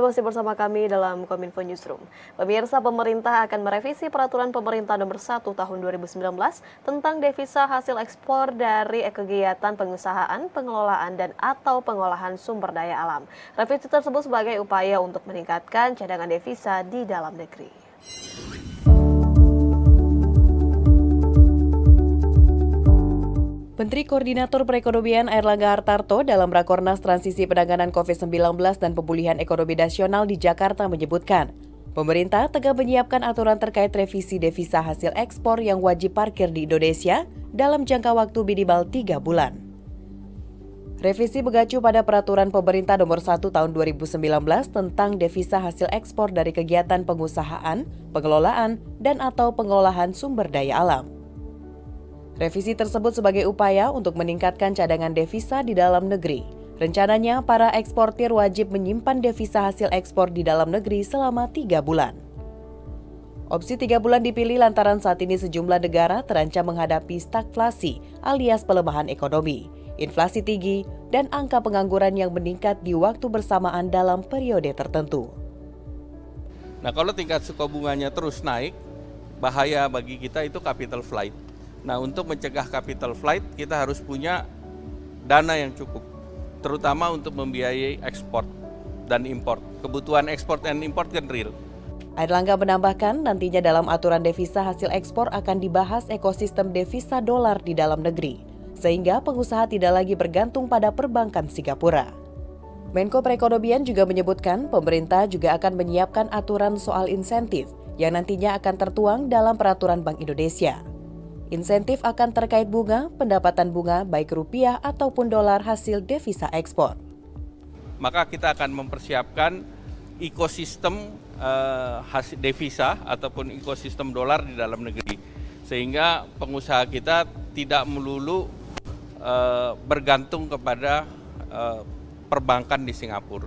masih bersama kami dalam Kominfo Newsroom. Pemirsa, pemerintah akan merevisi Peraturan Pemerintah Nomor 1 Tahun 2019 tentang devisa hasil ekspor dari kegiatan pengusahaan, pengelolaan, dan atau pengolahan sumber daya alam. Revisi tersebut sebagai upaya untuk meningkatkan cadangan devisa di dalam negeri. Menteri Koordinator Perekonomian Airlangga Hartarto dalam Rakornas Transisi Penanganan COVID-19 dan Pemulihan Ekonomi Nasional di Jakarta menyebutkan, pemerintah tengah menyiapkan aturan terkait revisi devisa hasil ekspor yang wajib parkir di Indonesia dalam jangka waktu minimal 3 bulan. Revisi mengacu pada Peraturan Pemerintah Nomor 1 Tahun 2019 tentang devisa hasil ekspor dari kegiatan pengusahaan, pengelolaan, dan atau pengolahan sumber daya alam. Revisi tersebut sebagai upaya untuk meningkatkan cadangan devisa di dalam negeri. Rencananya, para eksportir wajib menyimpan devisa hasil ekspor di dalam negeri selama 3 bulan. Opsi 3 bulan dipilih lantaran saat ini sejumlah negara terancam menghadapi stagflasi alias pelemahan ekonomi, inflasi tinggi, dan angka pengangguran yang meningkat di waktu bersamaan dalam periode tertentu. Nah, kalau tingkat suku bunganya terus naik, bahaya bagi kita itu capital flight. Nah, untuk mencegah capital flight, kita harus punya dana yang cukup, terutama untuk membiayai ekspor dan import. Kebutuhan ekspor dan import kan real. Airlangga menambahkan, nantinya dalam aturan devisa hasil ekspor akan dibahas ekosistem devisa dolar di dalam negeri, sehingga pengusaha tidak lagi bergantung pada perbankan Singapura. Menko Perekonomian juga menyebutkan, pemerintah juga akan menyiapkan aturan soal insentif yang nantinya akan tertuang dalam peraturan Bank Indonesia. Insentif akan terkait bunga, pendapatan bunga baik rupiah ataupun dolar hasil devisa ekspor. Maka kita akan mempersiapkan ekosistem hasil devisa ataupun ekosistem dolar di dalam negeri. Sehingga pengusaha kita tidak melulu bergantung kepada perbankan di Singapura.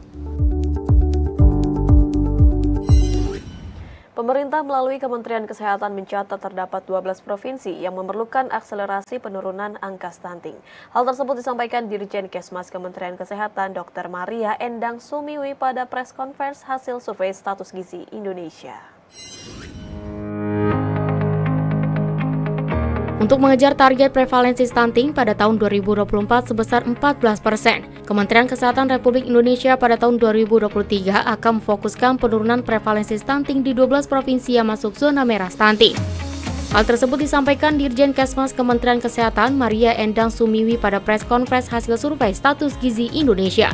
Pemerintah melalui Kementerian Kesehatan mencatat terdapat 12 provinsi yang memerlukan akselerasi penurunan angka stunting. Hal tersebut disampaikan Dirjen Kesmas Kementerian Kesehatan Dr. Maria Endang Sumiwi pada press conference hasil survei status gizi Indonesia. Untuk mengejar target prevalensi stunting pada tahun 2024 sebesar 14%, Kementerian Kesehatan Republik Indonesia pada tahun 2023 akan memfokuskan penurunan prevalensi stunting di 12 provinsi yang masuk zona merah stunting. Hal tersebut disampaikan Dirjen Kesmas Kementerian Kesehatan Maria Endang Sumiwi pada press conference hasil survei status gizi Indonesia.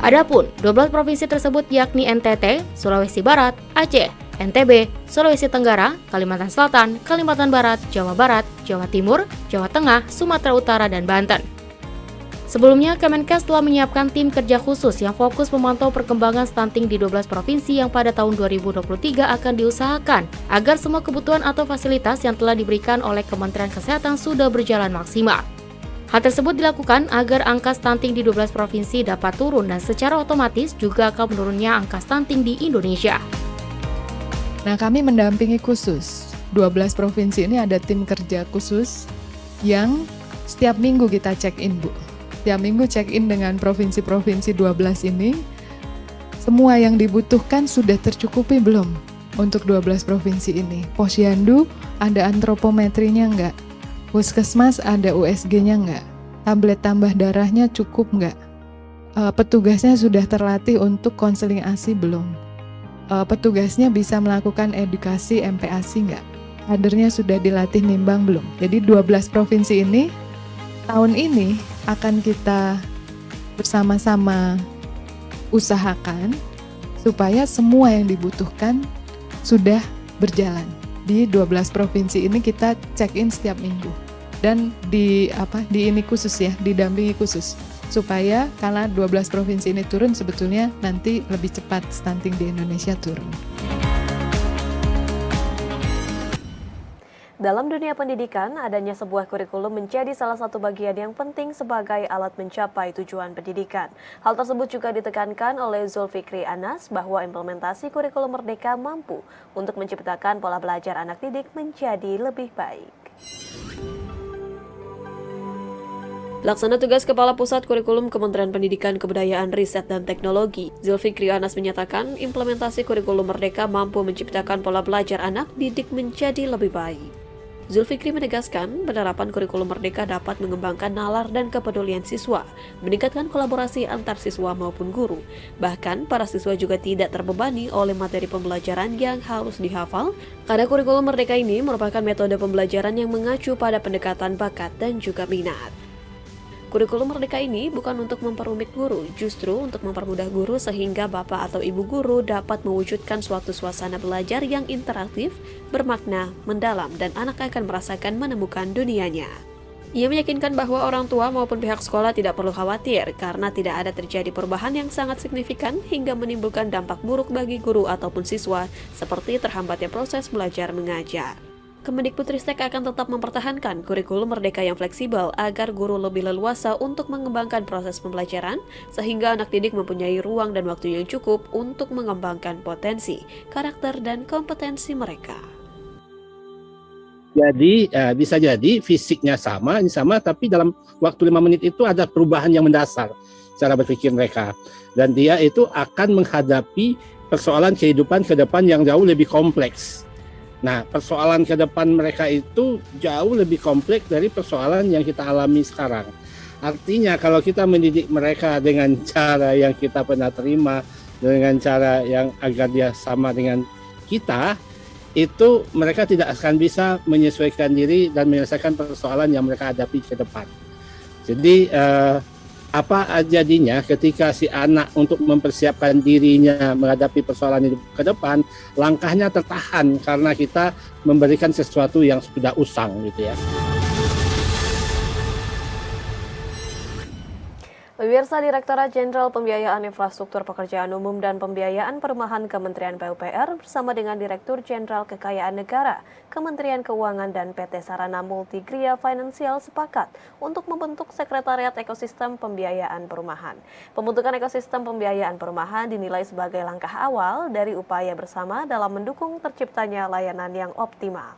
Adapun 12 provinsi tersebut yakni NTT, Sulawesi Barat, Aceh, NTB, Sulawesi Tenggara, Kalimantan Selatan, Kalimantan Barat, Jawa Barat, Jawa Timur, Jawa Tengah, Sumatera Utara, dan Banten. Sebelumnya, Kemenkes telah menyiapkan tim kerja khusus yang fokus memantau perkembangan stunting di 12 provinsi yang pada tahun 2023 akan diusahakan agar semua kebutuhan atau fasilitas yang telah diberikan oleh Kementerian Kesehatan sudah berjalan maksimal. Hal tersebut dilakukan agar angka stunting di 12 provinsi dapat turun dan secara otomatis juga akan menurunnya angka stunting di Indonesia. Nah, kami mendampingi khusus 12 provinsi ini, ada tim kerja khusus yang setiap minggu kita check-in, Bu. Setiap minggu check-in dengan provinsi-provinsi 12 ini. Semua yang dibutuhkan sudah tercukupi belum untuk 12 provinsi ini? Posyandu ada antropometrinya enggak? Puskesmas ada USG-nya enggak? Tablet tambah darahnya cukup enggak? Petugasnya sudah terlatih untuk konseling ASI belum? Petugasnya bisa melakukan edukasi MPASI nggak? Kadernya sudah dilatih nimbang belum? Jadi 12 provinsi ini tahun ini akan kita bersama-sama usahakan supaya semua yang dibutuhkan sudah berjalan. Di 12 provinsi ini kita check-in setiap minggu. Dan di ini khusus ya, didampingi khusus. Supaya kalau 12 provinsi ini turun, sebetulnya nanti lebih cepat stunting di Indonesia turun. Dalam dunia pendidikan, adanya sebuah kurikulum menjadi salah satu bagian yang penting sebagai alat mencapai tujuan pendidikan. Hal tersebut juga ditekankan oleh Zulfikri Anas bahwa implementasi kurikulum Merdeka mampu untuk menciptakan pola belajar anak didik menjadi lebih baik. Pelaksana tugas Kepala Pusat Kurikulum Kementerian Pendidikan, Kebudayaan, Riset, dan Teknologi, Zulfikri Anas menyatakan implementasi kurikulum Merdeka mampu menciptakan pola belajar anak didik menjadi lebih baik. Zulfikri menegaskan penerapan kurikulum Merdeka dapat mengembangkan nalar dan kepedulian siswa, meningkatkan kolaborasi antar siswa maupun guru. Bahkan, para siswa juga tidak terbebani oleh materi pembelajaran yang harus dihafal, karena kurikulum Merdeka ini merupakan metode pembelajaran yang mengacu pada pendekatan bakat dan juga minat. Kurikulum Merdeka ini bukan untuk memperumit guru, justru untuk mempermudah guru sehingga bapak atau ibu guru dapat mewujudkan suatu suasana belajar yang interaktif, bermakna, mendalam, dan anak akan merasakan menemukan dunianya. Ia meyakinkan bahwa orang tua maupun pihak sekolah tidak perlu khawatir karena tidak ada terjadi perubahan yang sangat signifikan hingga menimbulkan dampak buruk bagi guru ataupun siswa, seperti terhambatnya proses belajar mengajar. Kemendikbudristek akan tetap mempertahankan kurikulum Merdeka yang fleksibel agar guru lebih leluasa untuk mengembangkan proses pembelajaran sehingga anak didik mempunyai ruang dan waktu yang cukup untuk mengembangkan potensi, karakter, dan kompetensi mereka. Jadi bisa jadi fisiknya sama tapi dalam waktu 5 menit itu ada perubahan yang mendasar cara berpikir mereka. Dan dia itu akan menghadapi persoalan kehidupan ke depan yang jauh lebih kompleks. Nah, persoalan ke depan mereka itu jauh lebih kompleks dari persoalan yang kita alami sekarang. Artinya kalau kita mendidik mereka dengan cara yang kita pernah terima, dengan cara yang agar dia sama dengan kita, itu mereka tidak akan bisa menyesuaikan diri dan menyelesaikan persoalan yang mereka hadapi ke depan. Jadi apa jadinya ketika si anak untuk mempersiapkan dirinya menghadapi persoalan hidup ke depan, langkahnya tertahan karena kita memberikan sesuatu yang sudah usang gitu ya. Pemirsa, Direktorat Jenderal Pembiayaan Infrastruktur Pekerjaan Umum dan Pembiayaan Perumahan Kementerian PUPR bersama dengan Direktur Jenderal Kekayaan Negara, Kementerian Keuangan dan PT Sarana Multigria Finansial sepakat untuk membentuk Sekretariat Ekosistem Pembiayaan Perumahan. Pembentukan ekosistem pembiayaan perumahan dinilai sebagai langkah awal dari upaya bersama dalam mendukung terciptanya layanan yang optimal.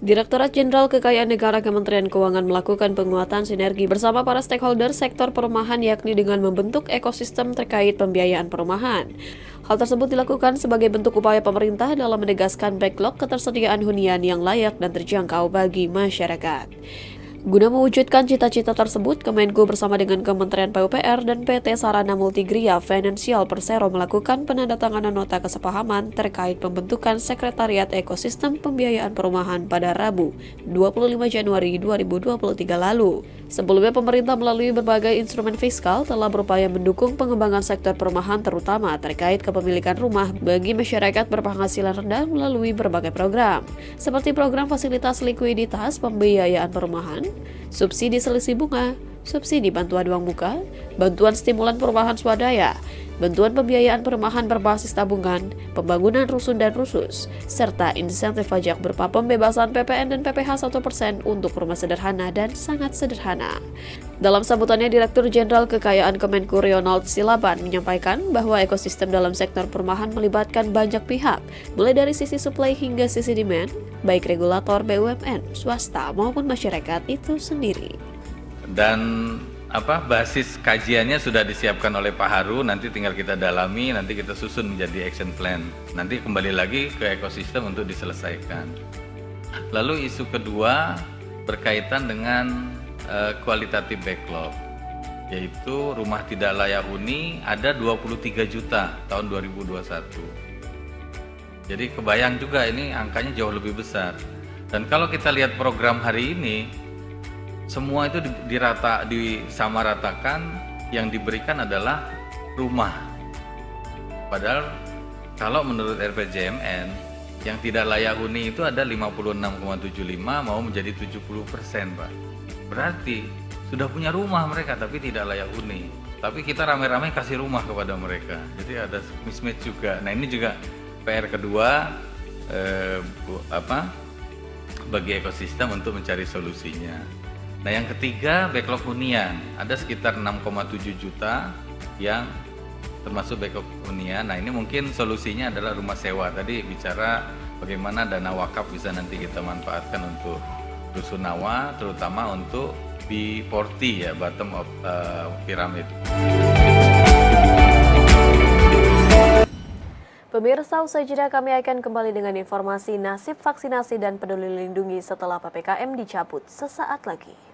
Direktorat Jenderal Kekayaan Negara Kementerian Keuangan melakukan penguatan sinergi bersama para stakeholder sektor perumahan yakni dengan membentuk ekosistem terkait pembiayaan perumahan. Hal tersebut dilakukan sebagai bentuk upaya pemerintah dalam menegaskan backlog ketersediaan hunian yang layak dan terjangkau bagi masyarakat. Guna mewujudkan cita-cita tersebut, Kemenko bersama dengan Kementerian PUPR dan PT Sarana Multigria Financial Persero melakukan penandatanganan nota kesepahaman terkait pembentukan Sekretariat Ekosistem Pembiayaan Perumahan pada Rabu, 25 Januari 2023 lalu. Sebelumnya, pemerintah melalui berbagai instrumen fiskal telah berupaya mendukung pengembangan sektor perumahan terutama terkait kepemilikan rumah bagi masyarakat berpenghasilan rendah melalui berbagai program, seperti program fasilitas likuiditas pembiayaan perumahan, subsidi selisih bunga, subsidi bantuan uang muka, bantuan stimulan perumahan swadaya, bantuan pembiayaan perumahan berbasis tabungan, pembangunan rusun dan rusus, serta insentif pajak berupa pembebasan PPN dan PPh 1% untuk rumah sederhana dan sangat sederhana. Dalam sambutannya, Direktur Jenderal Kekayaan Kemenko Ronald Silaban menyampaikan bahwa ekosistem dalam sektor perumahan melibatkan banyak pihak, mulai dari sisi supply hingga sisi demand, baik regulator BUMN, swasta maupun masyarakat itu sendiri. Dan basis kajiannya sudah disiapkan oleh Pak Haru, nanti tinggal kita dalami, nanti kita susun menjadi action plan. Nanti kembali lagi ke ekosistem untuk diselesaikan. Lalu isu kedua berkaitan dengan kualitatif backlog, yaitu rumah tidak layak huni ada 23 juta tahun 2021. Jadi kebayang juga ini angkanya jauh lebih besar. Dan kalau kita lihat program hari ini, semua itu disamaratakan, yang diberikan adalah rumah. Padahal kalau menurut RPJMN yang tidak layak huni itu ada 56,75 mau menjadi 70%, Pak. Berarti sudah punya rumah mereka tapi tidak layak huni. Tapi kita rame-rame kasih rumah kepada mereka. Jadi ada mismatch juga. Nah, ini juga PR kedua bagi ekosistem untuk mencari solusinya. Nah, yang ketiga backlog hunian, ada sekitar 6,7 juta yang termasuk backlog hunian. Nah, ini mungkin solusinya adalah rumah sewa. Tadi bicara bagaimana dana wakaf bisa nanti kita manfaatkan untuk rusunawa, terutama untuk B40 ya, bottom of pyramid. Pemirsa, usai jeda kami akan kembali dengan informasi nasib vaksinasi dan peduli lindungi setelah PPKM dicabut sesaat lagi.